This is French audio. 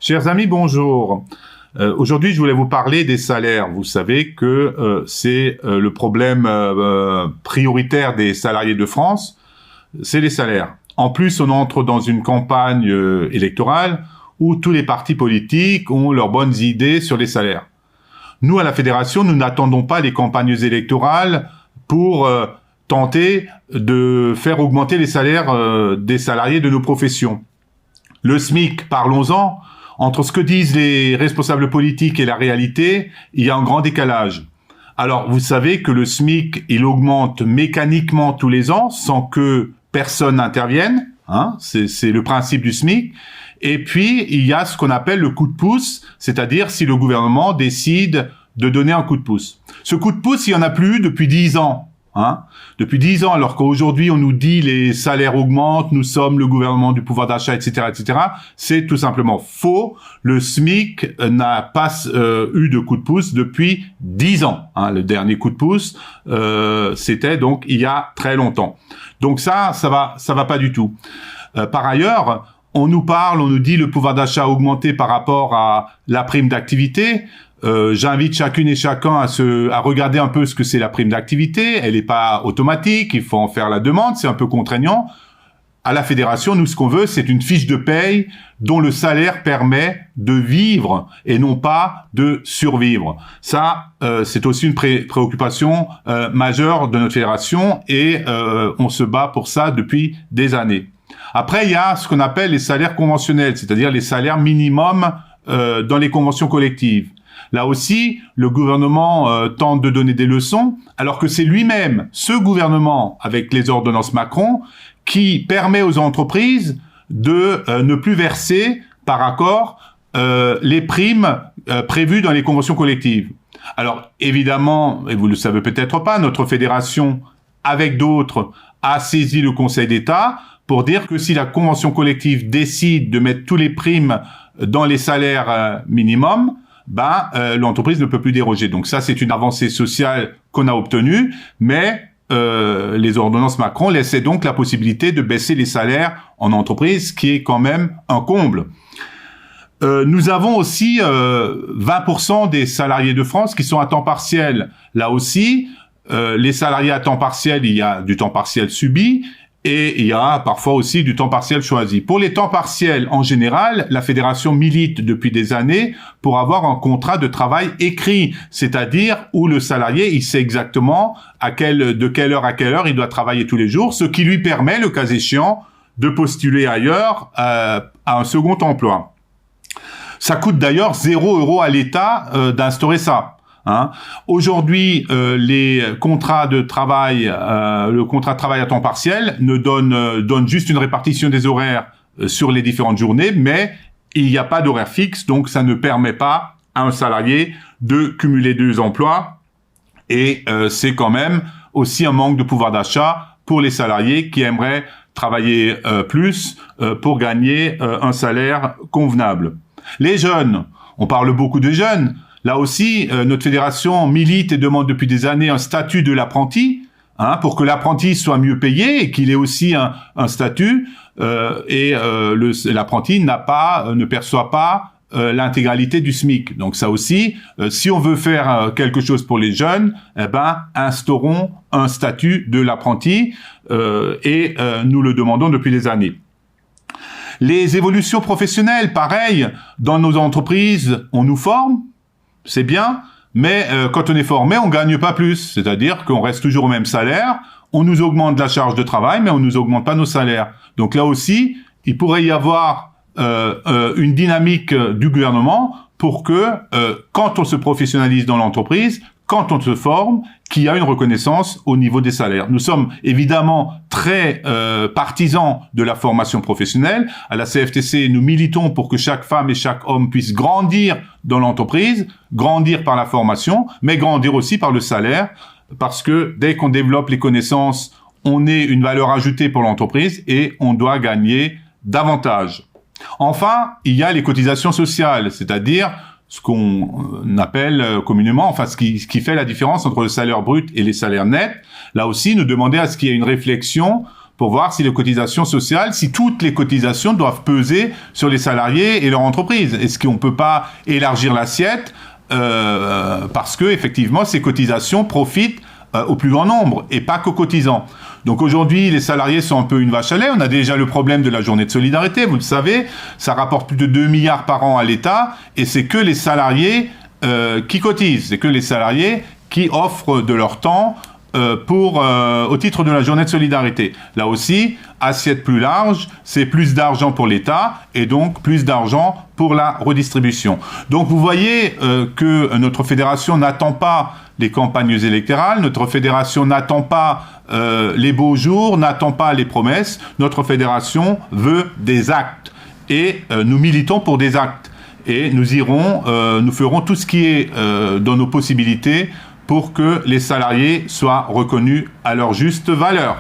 Chers amis, bonjour. Aujourd'hui, je voulais vous parler des salaires. Vous savez que c'est le problème prioritaire des salariés de France, c'est les salaires. En plus, on entre dans une campagne électorale où tous les partis politiques ont leurs bonnes idées sur les salaires. Nous, à la Fédération, nous n'attendons pas les campagnes électorales pour tenter de faire augmenter les salaires des salariés de nos professions. Le SMIC, parlons-en. Entre ce que disent les responsables politiques et la réalité, il y a un grand décalage. Alors, vous savez que le SMIC, il augmente mécaniquement tous les ans sans que personne n'intervienne. C'est le principe du SMIC. Et puis, il y a ce qu'on appelle le coup de pouce, c'est-à-dire si le gouvernement décide de donner un coup de pouce. Ce coup de pouce, il n'y en a plus eu depuis 10 ans. Depuis 10 ans, alors qu'aujourd'hui on nous dit les salaires augmentent, nous sommes le gouvernement du pouvoir d'achat, etc., etc. C'est tout simplement faux. Le SMIC n'a pas eu de coup de pouce depuis 10 ans. Le dernier coup de pouce, c'était donc il y a très longtemps. Donc ça va pas du tout. Par ailleurs, on nous dit le pouvoir d'achat a augmenté par rapport à la prime d'activité. J'invite chacune et chacun à regarder un peu ce que c'est la prime d'activité. Elle n'est pas automatique, il faut en faire la demande, c'est un peu contraignant. À la Fédération, nous, ce qu'on veut, c'est une fiche de paye dont le salaire permet de vivre et non pas de survivre. Ça, c'est aussi une préoccupation majeure de notre fédération et on se bat pour ça depuis des années. Après, il y a ce qu'on appelle les salaires conventionnels, c'est-à-dire les salaires minimums dans les conventions collectives. Là aussi, le gouvernement tente de donner des leçons, alors que c'est lui-même, ce gouvernement, avec les ordonnances Macron, qui permet aux entreprises de ne plus verser par accord les primes prévues dans les conventions collectives. Alors, évidemment, et vous le savez peut-être pas, notre fédération, avec d'autres, a saisi le Conseil d'État pour dire que si la convention collective décide de mettre tous les primes dans les salaires minimums, l'entreprise ne peut plus déroger. Donc ça, c'est une avancée sociale qu'on a obtenue, mais les ordonnances Macron laissaient donc la possibilité de baisser les salaires en entreprise, ce qui est quand même un comble. Nous avons aussi 20% des salariés de France qui sont à temps partiel. Là aussi, les salariés à temps partiel, il y a du temps partiel subi, et il y a parfois aussi du temps partiel choisi. Pour les temps partiels, en général, la Fédération milite depuis des années pour avoir un contrat de travail écrit, c'est-à-dire où le salarié, il sait exactement de quelle heure à quelle heure il doit travailler tous les jours, ce qui lui permet, le cas échéant, de postuler ailleurs à un second emploi. Ça coûte d'ailleurs 0 € à l'État d'instaurer ça. Aujourd'hui, les contrats de travail, le contrat de travail à temps partiel ne donne juste une répartition des horaires sur les différentes journées, mais il n'y a pas d'horaire fixe, donc ça ne permet pas à un salarié de cumuler 2 emplois, et c'est quand même aussi un manque de pouvoir d'achat pour les salariés qui aimeraient travailler plus pour gagner un salaire convenable. Les jeunes, on parle beaucoup de jeunes. Là aussi, notre fédération milite et demande depuis des années un statut de l'apprenti, pour que l'apprenti soit mieux payé et qu'il ait aussi un statut. L'apprenti ne perçoit pas l'intégralité du SMIC. Donc ça aussi, si on veut faire quelque chose pour les jeunes, instaurons un statut de l'apprenti et nous le demandons depuis des années. Les évolutions professionnelles, pareil, dans nos entreprises, on nous forme. C'est bien, mais quand on est formé, on gagne pas plus. C'est-à-dire qu'on reste toujours au même salaire, on nous augmente la charge de travail, mais on nous augmente pas nos salaires. Donc là aussi, il pourrait y avoir une dynamique du gouvernement pour que, quand on se professionnalise dans l'entreprise, quand on se forme, qu'il y a une reconnaissance au niveau des salaires. Nous sommes évidemment très partisans de la formation professionnelle. À la CFTC, nous militons pour que chaque femme et chaque homme puisse grandir dans l'entreprise, grandir par la formation, mais grandir aussi par le salaire, parce que dès qu'on développe les connaissances, on est une valeur ajoutée pour l'entreprise et on doit gagner davantage. Enfin, il y a les cotisations sociales, c'est-à-dire ce qu'on appelle communément, ce qui fait la différence entre le salaire brut et les salaires nets. Là aussi, nous demander à ce qu'il y ait une réflexion pour voir si les cotisations sociales, si toutes les cotisations doivent peser sur les salariés et leur entreprise. Est-ce qu'on peut pas élargir l'assiette parce que effectivement ces cotisations profitent au plus grand nombre et pas qu'aux cotisants. Donc aujourd'hui, les salariés sont un peu une vache à lait. On a déjà le problème de la journée de solidarité, vous le savez, ça rapporte plus de 2 milliards par an à l'État et c'est que les salariés qui cotisent, c'est que les salariés qui offrent de leur temps au titre de la journée de solidarité. Là aussi, assiette plus large, c'est plus d'argent pour l'État et donc plus d'argent pour la redistribution. Donc vous voyez que notre fédération n'attend pas les campagnes électorales, notre fédération n'attend pas les beaux jours, n'attend pas les promesses, notre fédération veut des actes et nous militons pour des actes et nous ferons tout ce qui est dans nos possibilités pour que les salariés soient reconnus à leur juste valeur.